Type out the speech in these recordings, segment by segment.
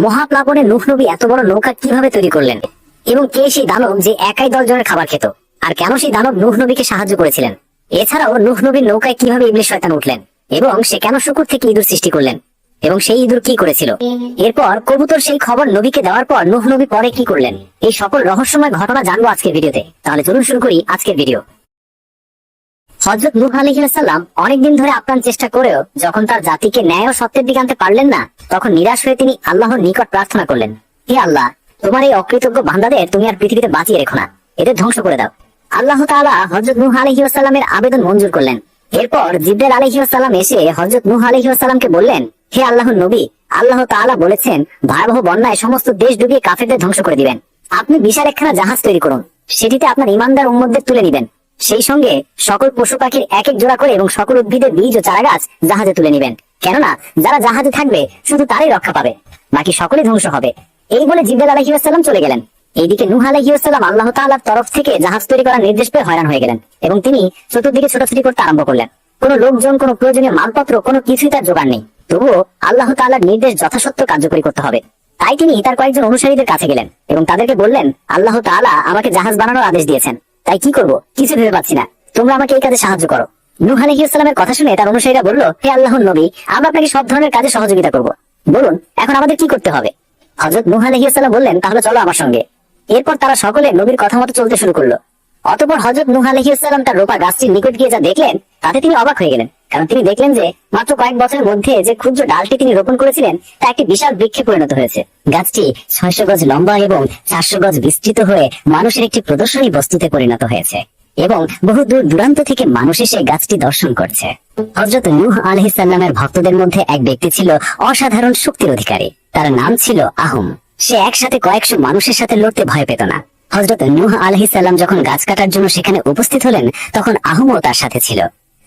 মহাপ্লাবনে নূহ নবী এত বড় নৌকা কিভাবে তৈরি করলেন, এবং কে সেই দানব যে একাই 10 জনের খাবার খেত, আর কেন সেই দানব নূহ নবীকে সাহায্য করেছিলেন? এছাড়াও নূহ নবীর নৌকায় কিভাবে ইবলিস শয়তান উঠলেন, এবং সে কেন শুকুর থেকে ইঁদুর সৃষ্টি করলেন, এবং সেই ইঁদুর কি করেছিল? এরপর কবুতর সেই খবর নবীকে দেওয়ার পর নূহ নবী পরে কি করলেন? এই সকল রহস্যময় ঘটনা জানবো আজকের ভিডিওতে। তাহলে চলুন শুরু করি আজকের ভিডিও। হযরত নূহ আলাইহিস সালাম অনেকদিন ধরে আপ্রাণ চেষ্টা করেও যখন তার জাতিকে ন্যায় ও সত্যের দিকে আনতে পারলেন না, তখন নিরাশ হয়ে তিনি আল্লাহর নিকট প্রার্থনা করলেন, হে আল্লাহ, তোমার এই অকৃতজ্ঞ বান্দাদের তুমি আর পৃথিবীতে বাঁচিয়ে রেখো না, এদের ধ্বংস করে দাও। আল্লাহ তাআলা হযরত নূহ আলাইহিস সালামের আবেদন মঞ্জুর করলেন। এরপর জিবরাইল আলাইহিস সালাম এসে হযরত নূহ আলাইহিস সালামকে বললেন, হে আল্লাহর নবী, আল্লাহ তাআলা বলেছেন ভয়াবহ বন্যায় সমস্ত দেশ ডুবিয়ে কাফেরদের ধ্বংস করে দিবেন। আপনি বিশাল একখানা জাহাজ তৈরি করুন, সেটিতে আপনার ঈমানদার উম্মতদের তুলে নিবেন। সেই সঙ্গে সকল পশু পাখির এক এক জোড়া করে এবং সকল উদ্ভিদের বীজ ও চারাগাছ জাহাজে তুলে নিবেন, কেননা যারা জাহাজে থাকবে শুধু তারাই রক্ষা পাবে, বাকি সকলে ধ্বংস হবে। এই বলে জিবরাইল আলাইহিস সালাম চলে গেলেন। এইদিকে নূহ আলাইহিস সালাম আল্লাহ তাআলার তরফ থেকে জাহাজ তৈরি করার নির্দেশ পেয়ে হয়রান হয়ে গেলেন, এবং তিনি চতুর্দিকে ছোটাছুটি করতে আরম্ভ করলেন। কোনো লোকজন, কোনো প্রয়োজনীয় মালপত্র, কোনো কিছুই তার জোগাড় নেই। তবুও আল্লাহ তাআলার নির্দেশ যথাসত্য কার্যকরী করতে হবে। তাই তিনি তার কয়েকজন অনুসারীদের কাছে গেলেন এবং তাদেরকে বললেন, আল্লাহ তাআলা আমাকে জাহাজ বানানোর আদেশ দিয়েছেন, তাই কি করব কিছু ভেবে পাচ্ছি না, তোমরা আমাকে এই কাজে সাহায্য করো। নূহ আলাইহিস সালামের কথা শুনে তার অনুসারীরা বলল, হে আল্লাহর নবী, আমরা আপনাকে সব ধরনের কাজে সহযোগিতা করব, বলুন এখন আমাদের কি করতে হবে? হযরত নূহ আলাইহিস সালাম বললেন, তাহলে চলো আমার সঙ্গে। এরপর তারা সকলে নবীর কথা মতো চলতে শুরু করলো। অতঃপর হযরত নূহ আলাইহিস সালাম তার রোপা গাছটির নিকট গিয়ে যা দেখলেন তাতে তিনি অবাক হয়ে গেলেন, কারণ তিনি দেখলেন যে মাত্র কয়েক বছরের মধ্যে যে ক্ষুদ্র ডালটি তিনি রোপণ করেছিলেন তা একটি বিশাল বৃক্ষে পরিণত হয়েছে। গাছটি 600 গজ লম্বা এবং 400 গজ বিস্তৃত হয়ে মানুষের একটি প্রদর্শনী বস্তুতে পরিণত হয়েছে, এবং বহু দূর দূরান্ত থেকে মানুষ এসে গাছটি দর্শন করছে। হযরত নূহ আলাইহিস সালামের ভক্তদের মধ্যে এক ব্যক্তি ছিল অসাধারণ শক্তির অধিকারী, তার নাম ছিল আহম। সে একসাথে কয়েকশো মানুষের সাথে লড়তে ভয় পেত না। হযরত নূহ আলাইহিস সালাম যখন গাছ কাটার জন্য সেখানে উপস্থিত হলেন, তখন আহমও তার সাথে ছিল।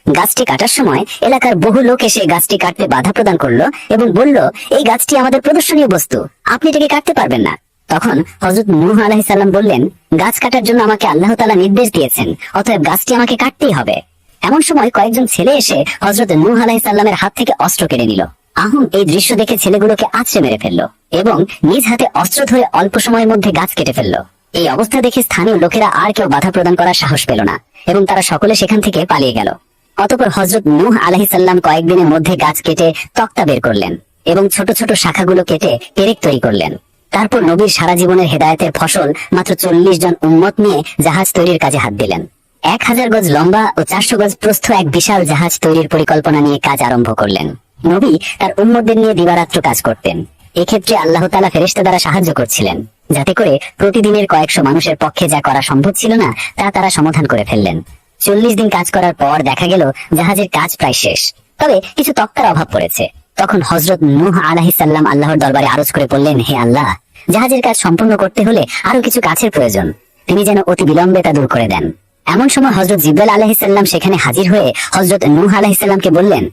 গাছটি কাটার সময় এলাকার বহু লোক এসে গাছটি কাটতে বাধা প্রদান করলো এবং বলল, এই গাছটি আমাদের প্রদর্শনীয় বস্তু, আপনি এটাকে কাটতে পারবেন না। তখন হযরত নূহ আলাইহিস সালাম বললেন, গাছ কাটার জন্য আমাকে আল্লাহ তাআলা নির্দেশ দিয়েছেন, অতএব গাছটি আমাকে কাটতেই হবে। এমন সময় কয়েকজন ছেলে এসে হযরত নূহ আলাইহিস সালামের হাত থেকে অস্ত্র কেড়ে নিল। আহম এই দৃশ্য দেখে ছেলেগুলোকে আছড়ে মেরে ফেললো এবং নিজ হাতে অস্ত্র ধরে অল্প সময়ের মধ্যে গাছ কেটে ফেললো। এই অবস্থা দেখে স্থানীয় লোকেরা আর কেউ বাধা প্রদান করার সাহস পেল না এবং তারা সকলে সেখান থেকে পালিয়ে গেল। অতঃপর হযরত নূহ আলাইহিস সালাম কয়েকদিনের মধ্যে গাছ কেটে তক্তা বের করলেন এবং ছোট ছোট শাখাগুলো কেটে পেরেক তৈরি করলেন। তারপর নবীর সারা জীবনের হেদায়েতের ফসল মাত্র 40 জন উম্মত নিয়ে জাহাজ তৈরির কাজে হাত দিলেন। 1000 গজ লম্বা ও 400 গজ প্রস্থ এক বিশাল জাহাজ তৈরির পরিকল্পনা নিয়ে কাজ আরম্ভ করলেন। নবী তার উম্মতদের নিয়ে দিবারাত্র কাজ করতেন। এক্ষেত্রে আল্লাহ তাআলা ফেরেশতা দ্বারা সাহায্য করছিলেন, যাতে করে প্রতিদিনের কয়েকশো মানুষের পক্ষে যা করা সম্ভব ছিল না তা তারা সমাধান করে ফেললেন। 40 দিন কাজ করার পর দেখা গেল জাহাজের কাজ প্রায় শেষ, তবে কিছু তক্তার অভাব পড়েছে। তখন হযরত নূহ আলাইহিস সালাম আল্লাহর দরবারে আরজ করে বললেন, হে আল্লাহ, জাহাজের কাজ সম্পূর্ণ করতে হলে আরো কিছু কাছের প্রয়োজন, তিনি যেন অতি বিলম্বে তা দূর করে দেন। এমন সময় হযরত জিবরাইল আলাইহিস সালাম সেখানে হাজির হয়ে হযরত নূহ আলাইহিস সালামকে বললেন,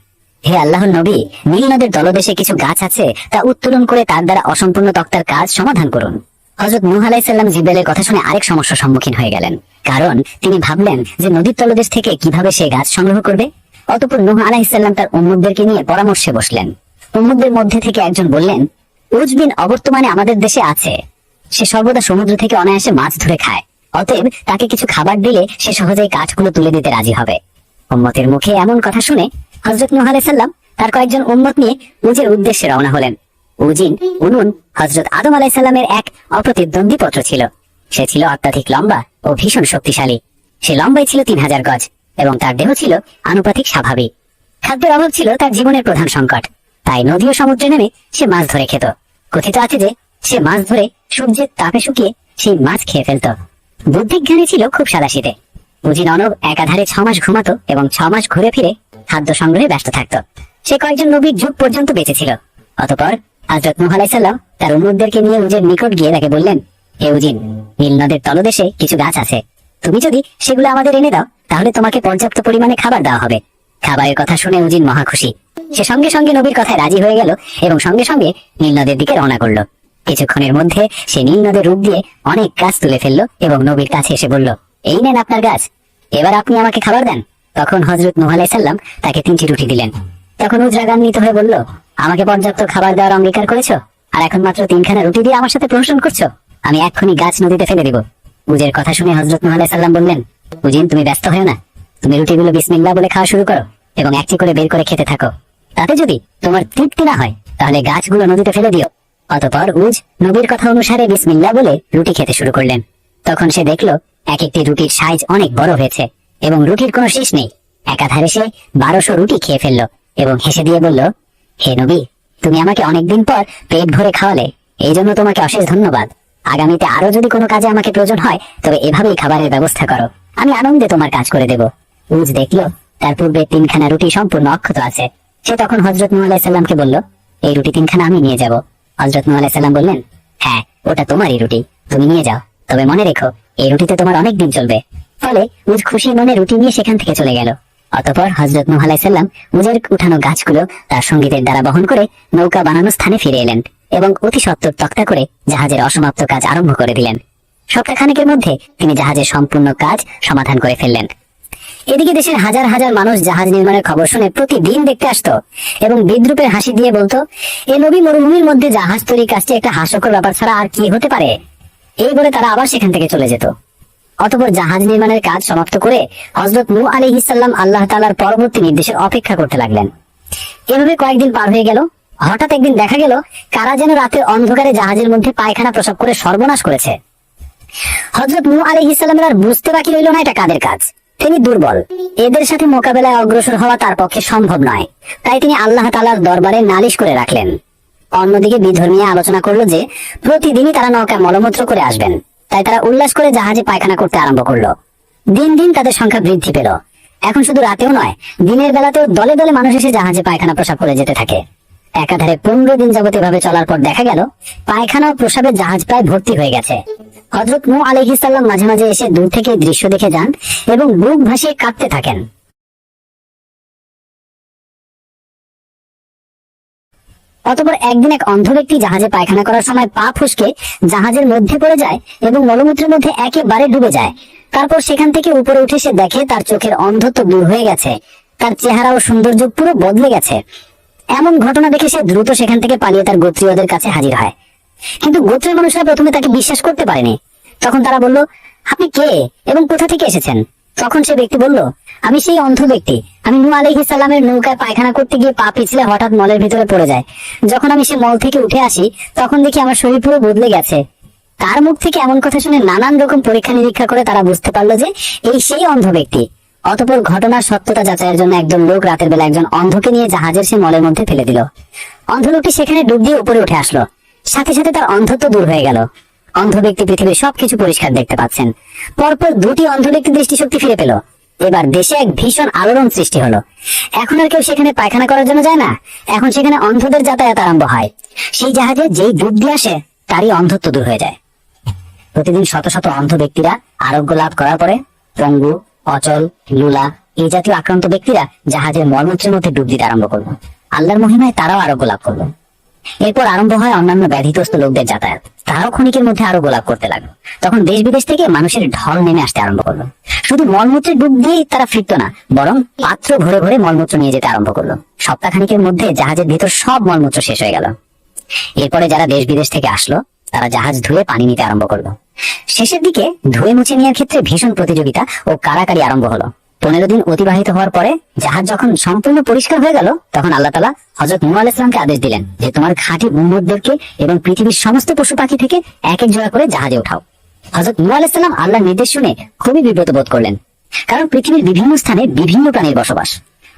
হে আল্লাহর নবী, নীল নদের তলদেশে কিছু গাছ আছে, তা উত্তোলন করে তার দ্বারা অসম্পূর্ণ তক্তার কাজ সমাধান করুন। হযরত নূহ আলাইহিস সালাম জিবরাইলের কথা শুনে আরেক সমস্যার সম্মুখীন হয়ে গেলেন, কারণ তিনি ভাবলেন যে নদীর তলদেশ থেকে কিভাবে সে গাছ সংগ্রহ করবে। অতঃপর নূহ আলাইহিস সালাম তার উম্মতদেরকে নিয়ে পরামর্শে বসলেন। উম্মতদের মধ্যে থেকে একজন বললেন, উজ বিন অবর্তমানে আমাদের দেশে আছে, সে সর্বদা সমুদ্র থেকে অনায়াসে মাছ ধরে খায়, অতএব তাকে কিছু খাবার দিলে সে সহজেই কাঠগুলো তুলে দিতে রাজি হবে। উম্মতের মুখে এমন কথা শুনে হযরত নূহ আলাইহিস সালাম তার কয়েকজন উম্মত নিয়ে উজের উদ্দেশ্যে রওনা হলেন। উজিন উনুন হযরত আদম আলাইহিস সালামের এক অপ্রতিদ্বন্দ্বী পুত্র ছিল। সে ছিল অত্যাধিক লম্বা ও ভীষণ শক্তিশালী। সে লম্বাই ছিল 3000 গজ এবং তার দেহ ছিল আনুপাতিক স্বাভাবিক। খাদ্যের অভাব ছিল তার জীবনের প্রধান সংকট, তাই নদী ও সমুদ্রে নেমে সে মাছ ধরে খেত। কথিত আছে যে সে মাছ ধরে সূর্যের তাপে শুকিয়ে সেই মাছ খেয়ে ফেলত। বুদ্ধিজ্ঞানী ছিল খুব সাদাসিধে। উজিন অনব একাধারে 6 মাস ঘুমাতো এবং 6 মাস ঘুরে ফিরে খাদ্য সংগ্রহে ব্যস্ত থাকত। সে কয়েকজন নবীর যুগ পর্যন্ত বেঁচে ছিল। অতঃপর হযরত নূহ আলাইহিস সালাম তার উম্মতদেরকে নিয়ে উজের নিকট গিয়ে তাকে বললেন, হে উজিন, নীল নদের তলদেশে কিছু গাছ আছে, তুমি যদি সেগুলো আমাদের এনে দাও তাহলে তোমাকে পর্যাপ্ত পরিমাণে খাবার দেওয়া হবে। খাবারের কথা শুনে উজিন মহা খুশি। সে সঙ্গে সঙ্গে নবীর কথায় রাজি হয়ে গেল এবং সঙ্গে সঙ্গে নীল নদের দিকে রওনা করলো। কিছুক্ষণের মধ্যে সে নীল নদের রূপ দিয়ে অনেক গাছ তুলে ফেললো এবং নবীর কাছে এসে বলল, এই নেন আপনার গাছ, এবার আপনি আমাকে খাবার দেন। তখন হযরত নূহ আলাইহিস সালাম তাকে 3টি রুটি দিলেন। তখন উজ রাগান্বিত হয়ে বলল, আমাকে পর্যাপ্ত খাবার দেওয়ার অঙ্গীকার করেছো, আর এখন মাত্র 3খানা রুটি দিয়ে আমার সাথে প্রহসন করছো? আমি এক্ষুনি গাছ নদীতে ফেলে দিব। উজের কথা শুনে হযরত নূহ আলাইহিস সালাম বললেন, উজিন তুমি ব্যস্ত হও না, তুমি রুটিগুলো বিসমিল্লাহ বলে খাওয়া শুরু করো এবং একটি করে বের করে খেতে থাকো। তাতে যদি তোমার তৃপ্তি না হয় তাহলে গাছগুলো নদীতে ফেলে দিও। অতঃপর উজ নবীর কথা অনুসারে বিসমিল্লাহ বলে রুটি খেতে শুরু করলেন। তখন সে দেখলো এক একটি রুটির সাইজ অনেক বড় হয়েছে এবং রুটির কোনো শেষ নেই। একাধারে সে 1200 রুটি খেয়ে ফেললো এবং হেসে দিয়ে বলল, হে নবী, তুমি আমাকে অনেকদিন পর পেট ভরে খাওয়ালে, এই জন্য তোমাকে অশেষ ধন্যবাদ। আগামীতে আরো যদি কোনো কাজে আমাকে প্রয়োজন হয় তবে এভাবেই খাবারের ব্যবস্থা করো, আমি আনন্দে তোমার কাজ করে দেব। উজ দেখলো তার পূর্বে 3খানা রুটি সম্পূর্ণ অক্ষত আছে। সে তখন হযরত নূহ আলাইহিস সালামকে বলল, এই রুটি 3খানা আমি নিয়ে যাব। হযরত নূহ আলাইহিস সালাম বললেন, হ্যাঁ, ওটা তোমারই রুটি, তুমি নিয়ে যাও, তবে মনে রেখো এই রুটিতে তোমার অনেক দিন চলবে। ফলে উজ খুশি মনে রুটি নিয়ে সেখান থেকে চলে গেল। অতঃপর হযরত নূহ আলাইহিস সালাম উজের উঠানো গাছগুলো তার সঙ্গীদের দ্বারা বহন করে নৌকা বানানোর স্থানে ফিরে এলেন এবং অতি সত্বর তক্তা করে জাহাজের অসমাপ্ত কাজ আরম্ভ করে দিলেন। সপ্তাহখানেকের মধ্যে তিনি জাহাজের সম্পূর্ণ কাজ সমাধান করে ফেললেন। এদিকে দেশের হাজার হাজার মানুষ জাহাজ নির্মাণের খবর শুনে প্রতিদিন দেখতে আসতো এবং বিদ্রুপের হাসি দিয়ে বলতো, এ নবী মরুভূমির মধ্যে জাহাজ তৈরি কাজটি একটা হাস্যকর ব্যাপার ছাড়া আর কি হতে পারে। এই বলে তারা আবার সেখান থেকে চলে যেত। অতঃপর জাহাজ নির্মাণের কাজ সমাপ্ত করে হযরত নূহ আলাইহিস সালাম আল্লাহ তাআলার পরবর্তী নির্দেশের অপেক্ষা করতে লাগলেন। এভাবে কয়েকদিন পার হয়ে গেল। হঠাৎ একদিন দেখা গেল কারা যেন রাতের অন্ধকারে জাহাজের মধ্যে পায়খানা প্রসাব করে সর্বনাশ করেছে। হযরত নূহ আলাইহিস সালামের আর বুঝতে বাকি রইল না এটা কাদের কাজ। তিনি দুর্বল, এদের সাথে মোকাবেলায় অগ্রসর হওয়া তার পক্ষে সম্ভব নয়। তাই তিনি আল্লাহ তাআলার দরবারে নালিশ করে রাখলেন। অন্যদিকে বিধর্মীয় আলোচনা করলো যে প্রতিদিনই তারা নৌকায় মলমূত্র করে আসবেন। তাই তারা উল্লাস করে জাহাজে পায়খানা করতে আরম্ভ করলো। দিন দিন তাদের সংখ্যা বৃদ্ধি পেল। এখন শুধু রাতেও নয়, দিনের বেলাতেও দলে দলে মানুষ এসে জাহাজে পায়খানা প্রসাব করে যেতে থাকে। একাধারে 15 দিন যাবত এভাবে চলার পর দেখা গেল পায়খানা ও প্রসাবের জাহাজ প্রায় ভর্তি হয়ে গেছে। হযরত নূহ আলাইহিস সালাম মাঝে মাঝে এসে দূর থেকে দৃশ্য দেখে যান এবং বুক ভাসিয়ে কাঁদতে থাকেন। অতঃপর একদিন এক অন্ধ ব্যক্তি জাহাজে পায়খানা করার সময় পা ফসকে জাহাজের মধ্যে পড়ে যায় এবং মলমূত্রের মধ্যে একেবারে ডুবে যায়। তারপর সেখান থেকে উপরে উঠে সে দেখে তার চোখের অন্ধত্ব দূর হয়ে গেছে, তার চেহারা ও সৌন্দর্য পুরো বদলে গেছে। এমন ঘটনা দেখে সে দ্রুত সেখান থেকে পালিয়ে তার গোত্রীয়দের কাছে হাজির হয়। কিন্তু গোত্রের মানুষরা প্রথমে তাকে বিশ্বাস করতে পারেনি। তখন তারা বলল, আপনি কে এবং কোথা থেকে এসেছেন? তখন সে ব্যক্তি বলল, আমি সেই অন্ধ ব্যক্তি, আমি নূহ আলাইহিস সালামের নৌকায় পায়খানা করতে গিয়ে পা পিছলে হঠাৎ মলের ভিতরে পড়ে যায়। যখন আমি সে মল থেকে উঠে আসি তখন দেখি আমার শরীর পুরো বদলে গেছে। তার মুখ থেকে এমন কথা শুনে নানান রকম পরীক্ষা নিরীক্ষা করে তারা বুঝতে পারলো যে এই সেই অন্ধ ব্যক্তি। অতঃপর ঘটনার সত্যতা যাচাইয়ের জন্য একজন লোক রাতের বেলা একজন অন্ধকে নিয়ে জাহাজের সে মলের মধ্যে ফেলে দিল। অন্ধ লোকটি সেখানে ডুব দিয়ে উপরে উঠে আসলো। সাথে সাথে তার অন্ধত্ব দূর হয়ে গেল। অন্ধ ব্যক্তি পৃথিবীর সবকিছু পরিষ্কার দেখতে পাচ্ছেন। পরপর 2টি অন্ধ ব্যক্তি দৃষ্টিশক্তি ফিরে পেল। এবার দেশে এক ভীষণ আলোড়ন সৃষ্টি হলো। এখন আর কেউ সেখানে পায়খানা করার জন্য যায় না, এখন সেখানে অন্ধদের যাতায়াত আরম্ভ হয়। সেই জাহাজে যেই ডুব দিয়ে আসে তারই অন্ধত্ব দূর হয়ে যায়। প্রতিদিন শত শত অন্ধ ব্যক্তিরা আরোগ্য লাভ করার পরে পঙ্গু, অচল, লুলা এই জাতীয় আক্রান্ত ব্যক্তিরা জাহাজের মলমূত্রের মধ্যে ডুব দিতে আরম্ভ করলো। আল্লাহর মহিমায় তারাও আরোগ্য লাভ করলো। এরপর আরম্ভ হয় অন্যান্য ব্যাধিগ্রস্ত লোকদের যাতায়াত। তারাও ক্ষণিকের মধ্যে আরো গোলাপ করতে লাগলো। তখন দেশ বিদেশ থেকে মানুষের ঢল নেমে আসতে আরম্ভ করলো। শুধু মলমূত্রের ডুব দিয়ে তারা ফিরতো না, বরং পাত্র ভরে ভরে মলমূত্র নিয়ে যেতে আরম্ভ করলো। সপ্তাহখানিকের মধ্যে জাহাজের ভিতর সব মলমূত্র শেষ হয়ে গেল। এরপরে যারা দেশ বিদেশ থেকে আসলো তারা জাহাজ ধুয়ে পানি নিতে আরম্ভ করলো। শেষের দিকে ধুয়ে মুছে নেওয়ার ক্ষেত্রে ভীষণ প্রতিযোগিতা ও কারাকারি আরম্ভ হলো। 15 দিন অতিবাহিত হওয়ার পরে জাহাজ যখন সম্পূর্ণ পরিষ্কার হয়ে গেল তখন আল্লাহ তাআলা হযরত নূহ আলাইহিস সালামকে আদেশ দিলেন যে তোমার খাঁটি উম্মতদেরকে এবং পৃথিবীর সমস্ত পশু পাখি থেকে এক এক জোড়া করে জাহাজে ওঠাও। হযরত নূহ আলাইহিস সালাম আল্লাহর নির্দেশ শুনে খুবই বিব্রত বোধ করলেন, কারণ পৃথিবীর বিভিন্ন স্থানে বিভিন্ন প্রাণীর বসবাস।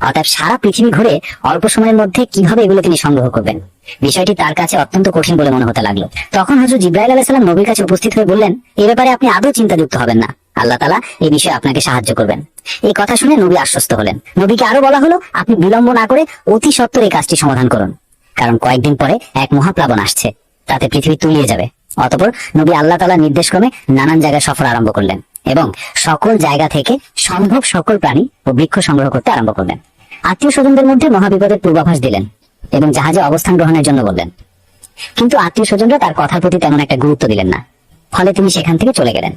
অর্থাৎ সারা পৃথিবী ঘুরে অল্প সময়ের মধ্যে কিভাবে এগুলো তিনি সংগ্রহ করবেন, বিষয়টি তার কাছে অত্যন্ত কঠিন বলে মনে হতে লাগলো। তখন হযরত জিবরাইল আলাইহিস সালাম নবীর কাছে উপস্থিত হয়ে বললেন, এই ব্যাপারে আপনি আদৌ চিন্তাযুক্ত হবেন না, আল্লাহ তাআলা এই বিষয়ে আপনাকে সাহায্য করবেন। এই কথা শুনে নবী আশ্বস্ত হলেন। নবীকে আরো বলা হলো, আপনি বিলম্ব না করে অতি সত্বর এই কাজটি সমাধান করুন, কারণ কয়েকদিন পরে এক মহাপ্লাবন আসছে, তাতে পৃথিবী তলিয়ে যাবে। অতঃপর নবী আল্লাহ তাআলার নির্দেশক্রমে নানান জায়গায় সফর আরম্ভ করলেন এবং সকল জায়গা থেকে সম্ভব সকল প্রাণী ও বৃক্ষ সংগ্রহ করতে আরম্ভ করলেন। আত্মীয় স্বজনদের মধ্যে মহাবিপদের পূর্বাভাস দিলেন এবং জাহাজে অবস্থান গ্রহণের জন্য বললেন। কিন্তু আত্মীয় স্বজনরা তার কথার প্রতি তেমন একটা গুরুত্ব দিলেন না। ফলে তিনি সেখান থেকে চলে গেলেন।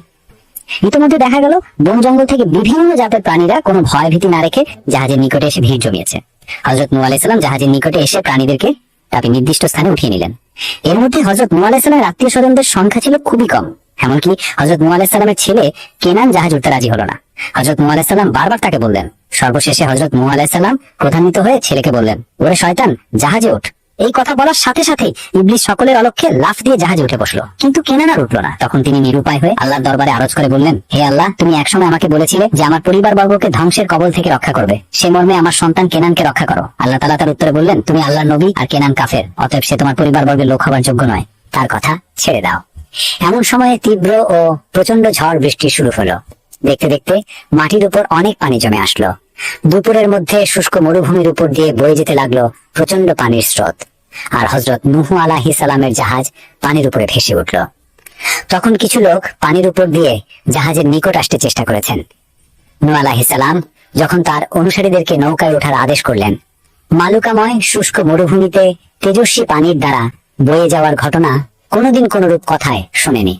ইতিমধ্যে দেখা গেল বন জঙ্গল থেকে বিভিন্ন জাতের প্রাণীরা কোনো ভয় ভীতি না রেখে জাহাজের নিকটে এসে ভিড় জমিয়েছে। হযরত নূহ আলাইহিস সালাম জাহাজের নিকটে এসে প্রাণীদেরকে তাকে নির্দিষ্ট স্থানে উঠিয়ে নিলেন এর মধ্যে হযরত নূহ আলাইহিস সালামের আত্মীয় স্বজনদের সংখ্যা ছিল খুবই কম। এমনকি হযরত নূহ আলাইহিস সালামের ছেলে কেনান জাহাজ উঠতে রাজি হলো না। হযরত নূহ আলাইহিস সালাম বারবার তাকে বললেন। সর্বশেষে হযরত নূহ আলাইহিস সালাম ক্রোধান্বিত হয়ে ছেলেকে বললেন, ওরে শয়তান, জাহাজে ওঠ। এই কথা বলার সাথে সাথে ইবলিস সকলের অলক্ষ্যে লাফ দিয়ে জাহাজে উঠে বসলো, কিন্তু কেনান আর উঠলো না। তখন তিনি নিরুপায় হয়ে আল্লাহর দরবারে আরজ করে বললেন, হে আল্লাহ, তুমি একসময় আমাকে বলেছিলে যে আমার পরিবারবর্গকে ধ্বংসের কবল থেকে রক্ষা করবে, সে মর্মে আমার সন্তান কেনানকে রক্ষা করো। আল্লাহ তাআলা তার উত্তরে বললেন, তুমি আল্লাহর নবী আর কেনান কাফের, অতএব সে তোমার পরিবারবর্গের লোক হবার যোগ্য নয়, তার কথা ছেড়ে দাও। এমন সময়ে তীব্র ও প্রচন্ড ঝড় বৃষ্টি শুরু হলো। দেখতে দেখতে মাটির উপর অনেক পানি জমে আসলো। দুপুরের মধ্যে শুষ্ক মরুভূমির উপর দিয়ে বয়ে যেতে লাগলো প্রচন্ড পানির স্রোত, আর হযরত নূহ আলাইহিস সালামের জাহাজ পানির উপরে ভেসে উঠল। তখন কিছু লোক পানির উপর দিয়ে জাহাজের নিকট আসতে চেষ্টা করেছেন। নূহ আলাইহিস সালাম যখন তার অনুসারীদেরকে নৌকায় ওঠার আদেশ করলেন, মালুকাময় শুষ্ক মরুভূমিতে তেজস্বী পানির দ্বারা বয়ে যাওয়ার ঘটনা কোনোদিন কোনরূপ কথায় শোনেনি।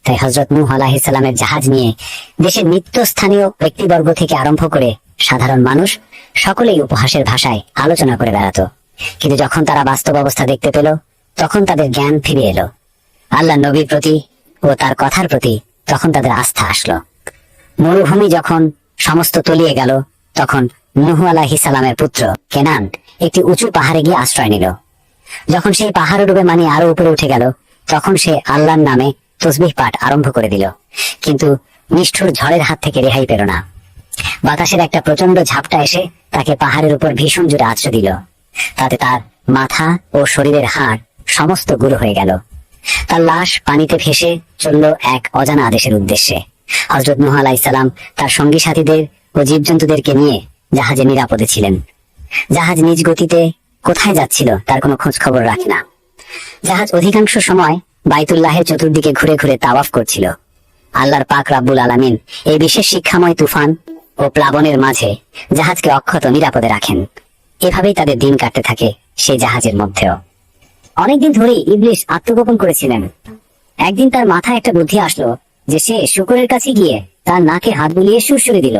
তাই হযরত নূহ আলাইহিস সালামের জাহাজ নিয়ে দেশের নিত্যস্থানীয় ব্যক্তিবর্গ থেকে আরম্ভ করে সাধারণ মানুষ সকলেই উপহাসের ভাষায় আলোচনা করে বেড়াতো। কিন্তু যখন তারা বাস্তব অবস্থা দেখতে পেল, তখন তাদের জ্ঞান ফিরে এলো। আল্লাহ নবীর প্রতি ও তার কথার প্রতি তখন তাদের আস্থা আসলো। মরুভূমি যখন সমস্ত তলিয়ে গেল, তখন নূহ আলাইহিস সালামের পুত্র কেনান একটি উঁচু পাহাড়ে গিয়ে আশ্রয় নিল। যখন সেই পাহাড়ে ডুবে মানে আরো উপরে উঠে গেল, তখন সে আল্লাহর নামে তসবিহ পাঠ আরম্ভ করে দিল, কিন্তু নিষ্ঠুর ঝড়ের হাত থেকে রেহাই পেল না। বাতাসের একটা প্রচন্ড ঝাপটা এসে তাকে পাহাড়ের উপর ভীষণ জোরে আছড়ে দিল। তাতে তার মাথা ও শরীরের হাড় সমস্ত গুঁড়ো হয়ে গেল। তার লাশ পানিতে ভেসে চলল এক অজানা আদেশের উদ্দেশ্যে। হযরত নূহ আলাইহিস সালাম তার সঙ্গী সাথীদের ও জীবজন্তুদেরকে নিয়ে জাহাজে নিরাপদে ছিলেন। জাহাজ নিজ গতিতে কোথায় যাচ্ছিল তার কোনো খোঁজ খবর রাখে না। জাহাজ অধিকাংশ সময় বাইতুল্লাহের চতুর্দিকে ঘুরে ঘুরে তাওয়াফ করছিল। আল্লাহর পাক রাব্বুল আলামিন এই বিশেষ শিক্ষাময় তুফান ও প্লাবনের মাঝে জাহাজকে অক্ষত নিরাপদে রাখেন। এভাবেই তাদের দিন কাটতে থাকে সেই জাহাজের মধ্যেও। অনেকদিন ধরেই ইবলিস আত্মগোপন করেছিলেন। একদিন তার মাথায় একটা বুদ্ধি আসলো যে সে শুকরের কাছে গিয়ে তার নাকে হাত বুলিয়ে সুরসুরি দিল।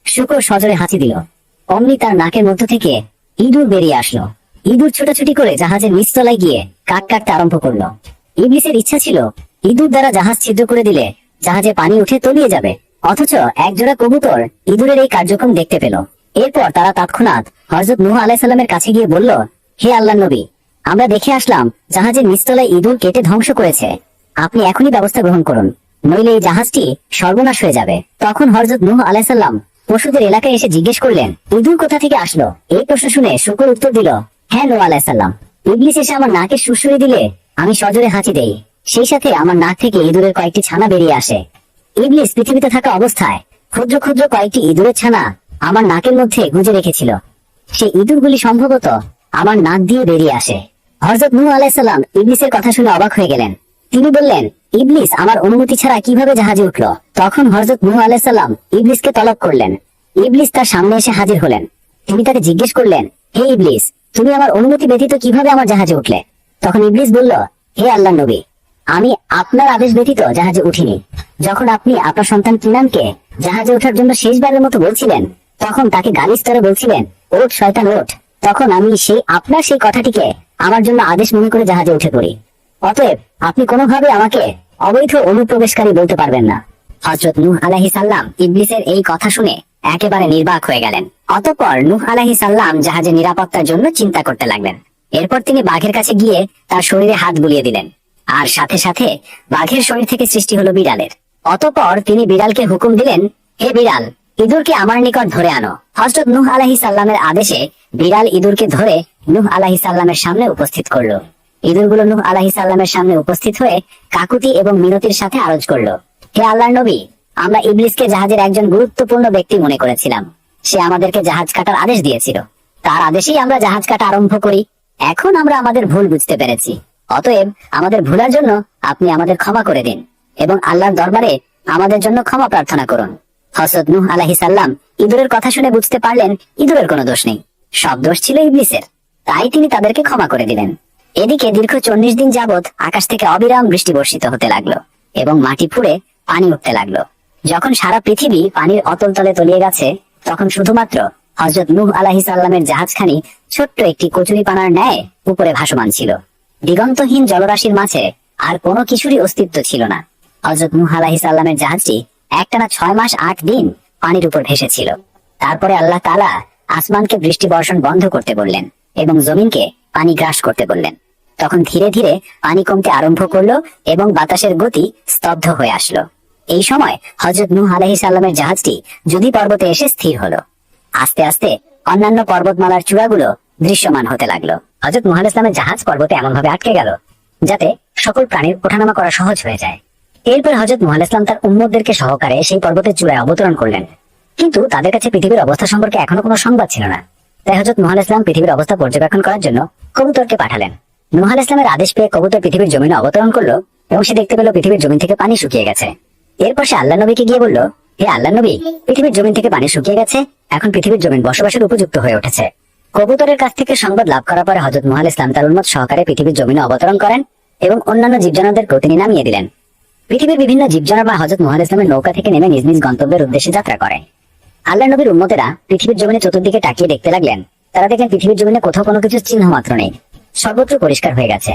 শুকর সজোরে হাঁচি দিল। অমনি তার নাকের মধ্য থেকে ইঁদুর বেরিয়ে আসলো। ইঁদুর ছোটাছুটি করে জাহাজের নিচতলায় গিয়ে কাঠ কাটতে আরম্ভ করলো। ইবলিসের ইচ্ছা ছিল ইঁদুর দ্বারা জাহাজ ছিদ্র করে দিলে জাহাজে পানি উঠে তলিয়ে যাবে, অথচ একজোড়া কবুতর ইঁদুরের এই কার্যক্রম দেখতে পেল। এরপর তারা তৎক্ষণাৎ হযরত নূহ আলাইহিস সালামের কাছে গিয়ে বলল, হে আল্লাহর নবী, আমরা দেখে আসলাম জাহাজের নিচতলায় ইঁদুর কেটে ধ্বংস করেছে। আপনি এখনই ব্যবস্থা গ্রহণ করুন, নইলে এই জাহাজটি সর্বনাশ হয়ে যাবে। তখন হযরত নূহ আলাইহিস সালাম পশুদের এলাকায় এসে জিজ্ঞেস করলেন, ইঁদুর কোথা থেকে আসলো? এই প্রশ্ন শুনে শুকর উত্তর দিল, হ্যাঁ নূহ আলাইহিস সালাম, ইবলিস এসে আমার নাকে সুরসুরি দিলে আমি সজোরে হাঁচি দেই, সেই সাথে আমার নাক থেকে ইঁদুরের কয়েকটি ছানা বেরিয়ে আসে। ইবলিস পৃথিবীতে থাকা অবস্থায় ক্ষুদ্র ক্ষুদ্র কয়েকটি ইঁদুরের ছানা আমার নাকের মধ্যে গুঁজে রেখেছিল। সেই ইঁদুরগুলি সম্ভবত আমার নাক দিয়ে বেরিয়ে আসে। হযরত নূহ আলাইহিস সালাম ইবলিসের কথা শুনে অবাক হয়ে গেলেন। তিনি বললেন, ইবলিস আমার অনুমতি ছাড়া কিভাবে জাহাজে উঠলো? তখন হযরত নূহ আলাইহিস সালাম ইবলিসকে তলব করলেন। ইবলিস তার সামনে এসে হাজির হলেন। তিনি তাকে জিজ্ঞেস করলেন, হে ইবলিস, তুমি আমার অনুমতি ব্যতীত কিভাবে আমার জাহাজে উঠলে? তখন ইবলিস বলল, হে আল্লাহর নবী, আমি আপনার আদেশ ব্যতীত জাহাজে উঠিনি। যখন আপনি আপনার সন্তান কিনানকে জাহাজে ওঠার জন্য শেষবারের মতো বলছিলেন, তখন তাকে গালি স্তরে বলছিলেন, ওঠ শয়তান ওঠ, তখন আমি আপনার সেই কথাটিকে আমার জন্য আদেশ মনে করে জাহাজে উঠে পড়ি। অতএব আপনি কোনোভাবে আমাকে অবৈধ অনুপ্রবেশকারী বলতে পারবেন না। হযরত নূহ আলাইহিস সালাম ইবলিসের এই কথা শুনে একেবারে নির্বাক হয়ে গেলেন। অতঃপর নূহ আলাইহিস সালাম জাহাজের নিরাপত্তার জন্য চিন্তা করতে লাগলেন। এরপর তিনি বাঘের কাছে গিয়ে তার শরীরে হাত বুলিয়ে দিলেন, আর সাথে সাথে বাঘের শরীর থেকে সৃষ্টি হলো বিড়ালের। অতঃপর তিনি বিড়ালকে হুকুম দিলেন, হে বিড়াল, ইঁদুরকে আমার নিকট ধরে আনো। হযরত নূহ আলাইহিস সালামের আদেশে বিড়াল ইঁদুরকে ধরে নূহ আলাইহিস সালামের সামনে উপস্থিত করলো। ইঁদুরগুলো নূহ আলাইহিস সালামের সামনে উপস্থিত হয়ে কাকুতি এবং মিনতির সাথে আরজ করলো, হে আল্লাহর নবী, আমরা ইবলিসকে জাহাজের একজন গুরুত্বপূর্ণ ব্যক্তি মনে করেছিলাম। সে আমাদেরকে জাহাজ কাটার আদেশ দিয়েছিল। তার আদেশেই আমরা জাহাজ কাটা আরম্ভ করি। এখন আমরা আমাদের ভুল বুঝতে পেরেছি। অতএব আমাদের ভুলের জন্য আপনি আমাদের ক্ষমা করে দিন এবং আল্লাহর দরবারে আমাদের জন্য ক্ষমা প্রার্থনা করুন। হযরত নূহ আলাইহিস সালাম ইঁদুরের কথা শুনে বুঝতে পারলেন ইঁদুরের কোনো দোষ নেই, সব দোষ ছিল ইবলিসের। তাই তিনি তাদেরকে ক্ষমা করে দিলেন। এদিকে দীর্ঘ 40 দিন যাবৎ আকাশ থেকে অবিরাম বৃষ্টি বর্ষিত হতে লাগলো এবং মাটি ফুঁড়ে পানি উঠতে লাগলো। যখন সারা পৃথিবী পানির অতল তলে তলিয়ে গেছে, তখন শুধুমাত্র হযরত নূহ আলাইহিস সালামের জাহাজখানি ছোট্ট একটি কচুরিপানার ন্যায় উপরে ভাসমান ছিল। দিগন্তহীন জলরাশির মাঝে আর কোনো কিছুরই অস্তিত্ব ছিল না। হযরত নূহ আলাইহিস সালামের জাহাজটি একটানা 6 মাস 8 দিন পানির উপর ভেসেছিল। তারপরে আল্লাহ তাআলা আসমানকে বৃষ্টি বর্ষণ বন্ধ করতে বললেন এবং জমিনকে পানি গ্রাস করতে বললেন। তখন ধীরে ধীরে পানি কমতে আরম্ভ করলো এবং বাতাসের গতি স্তব্ধ হয়ে আসলো। এই সময় হযরত নূহ আলাইহিস সালামের জাহাজটি জুদি পর্বতে এসে স্থির হলো। আস্তে আস্তে অন্যান্য পর্বতমালার চূড়াগুলো দৃশ্যমান হতে লাগলো। হযরত নূহ আলাইহিস সালামের জাহাজ পর্বতে এমন ভাবে আটকে গেল যাতে সকল প্রাণীর ওঠানামা করা সহজ হয়ে যায়। এরপর হযরত নূহ আলাইহিস সালাম তার উম্মতদেরকে সহকারে সেই পর্বতের চূড়ায় অবতরণ করলেন। কিন্তু তাদের কাছে পৃথিবীর অবস্থা সম্পর্কে এখনো কোনো সংবাদ ছিল না। তাই হযরত নূহ আলাইহিস সালাম পৃথিবীর অবস্থা পর্যবেক্ষণ করার জন্য কবুতরকে পাঠালেন। নূহ আলাইহিস সালামের আদেশ পেয়ে কবুতর পৃথিবীর জমিনে অবতরণ করলো এবং সে দেখতে পেল পৃথিবীর জমিন থেকে পানি শুকিয়ে গেছে। এরপর সে আল্লাহ নবীকে গিয়ে বলল, হে আল্লাহ নবী, পৃথিবীর জমিন থেকে পানি শুকিয়ে গেছে, এখন পৃথিবীর জমিন বসবাসের উপযুক্ত হয়ে উঠেছে। কবুতরের কাছ থেকে সংবাদ লাভ করার পরে হযরত নূহ আলাইহিস সালাম তার উম্মত সহকারে পৃথিবীর জমিনে অবতরণ করেন এবং অন্যান্য জীবজন্তুদেরকে তিনি নামিয়ে দিলেন। পৃথিবীর বিভিন্ন জীবজন্তু হযরত নূহ আলাইহিস সালামের নৌকা থেকে নেমে নিজ নিজ গন্তব্যের উদ্দেশ্যে যাত্রা করে। আল্লাহ নবীর উম্মতেরা পৃথিবীর জমিনে চতুর্দিকে তাকিয়ে দেখতে লাগলেন। তারা দেখলেন পৃথিবীর জমিনে কোথাও কোনো কিছু চিহ্ন মাত্র নেই, সর্বত্র পরিষ্কার হয়ে গেছে।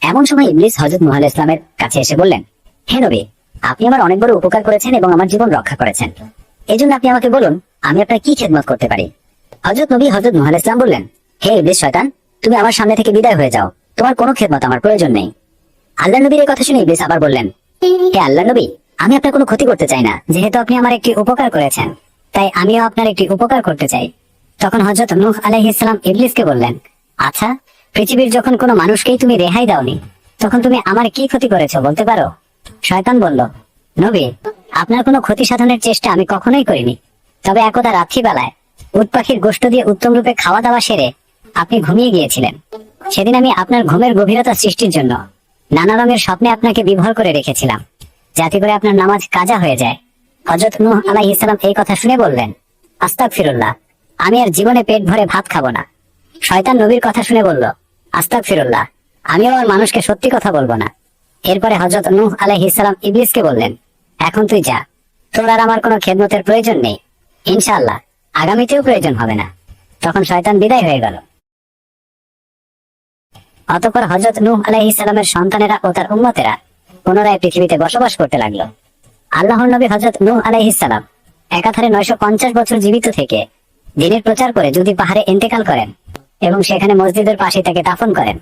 এমন সময় ইবলিস হযরত নূহ আলাইহিস সালামের কাছে এসে বললেন, হে নবী, আপনি আমার অনেক বড় উপকার করেছেন এবং আমার জীবন রক্ষা করেছেন। এজন্য আপনি আমাকে বলুন, আমি আপনার কি খেদমত করতে পারি। হযরত নবী হযরত নূহ আলাইহিস সালাম বললেন, হে ইবলিস শয়তান, তুমি আমার সামনে থেকে বিদায় হয়ে যাও, তোমার কোনো খেদমত আমার প্রয়োজন নেই। আল্লাহ নবীর এই কথা শুনে ইবলিস আবার বললেন, হে আল্লাহ নবী, আমি আপনার কোনো ক্ষতি করতে চাই না, যেহেতু আপনি আমার একটি উপকার করেছেন, তাই আমিও আপনার একটি উপকার করতে চাই। তখন হযরত নূহ আলাইহিস সালাম ইবলিসকে বললেন, আচ্ছা, পৃথিবীর যখন কোনো মানুষকেই তুমি রেহাই দাওনি, তখন তুমি আমার কি ক্ষতি করেছো বলতে পারো? শয়তান বলল, নবী, আপনার কোনো ক্ষতি সাধনের চেষ্টা আমি কখনোই করিনি। তবে একদা রাত্রিবেলায় উট পাখির গোশত দিয়ে উত্তম রূপে খাওয়া দাওয়া সেরে আপনি ঘুমিয়ে গিয়েছিলেন। সেদিন আমি আপনার ঘুমের গভীরতা সৃষ্টির জন্য নানা রঙের স্বপ্নে আপনাকে বিভোর করে রেখেছিলাম, যাতে করে আপনার নামাজ কাজা হয়ে যায়। হযরত নূহ আলাইহিস সালাম এই কথা শুনে বললেন, আস্তাগফিরুল্লাহ, আমি আর জীবনে পেট ভরে ভাত খাবো না। শয়তান নবীর কথা শুনে বলল, আস্তাগফিরুল্লাহ, আমিও আর মানুষকে সত্যি কথা বলবো না। এরপরে হযরত নূহ আলাইহিস সালাম ইবলিসকে বললেন, এখন তুই যা, তোর আর আমার কোনো খেদমতের প্রয়োজন নেই, ইনশাআল্লাহ আগামীতেও প্রয়োজন হবে না। তখন শয়তান বিদায় হয়ে গেল। অতঃপর হযরত নূহ আলাইহিস সালামের সন্তানেরা ও তার উম্মতেরা পুনরায় পৃথিবীতে বসবাস করতে লাগলো। আল্লাহর নবী হযরত নূহ আলাইহিস সালাম একাধারে 950 বছর জীবিত থেকে দ্বীনের প্রচার করে যদি পাহাড়ে ইন্তেকাল করেন এবং সেখানে মসজিদের পাশে তাকে দাফন করেন।